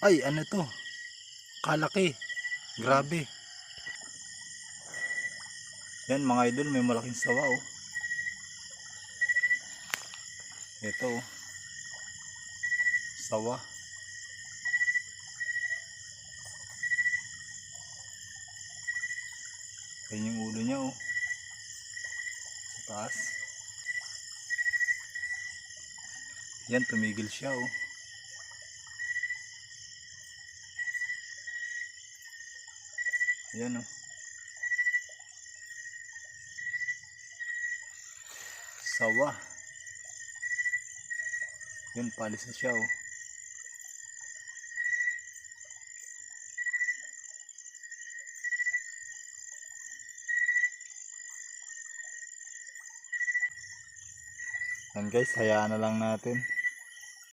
Ay, ano to? Kalaki. Grabe. Yan mga idol, may malaking sawa oh. Ito oh. Sawa. Yan yung ulo niya oh. Sa taas. Yan, tumigil siya oh. Yan oh. Sawa. Yun, palis na siya oh. Yan guys, hayaan na lang natin.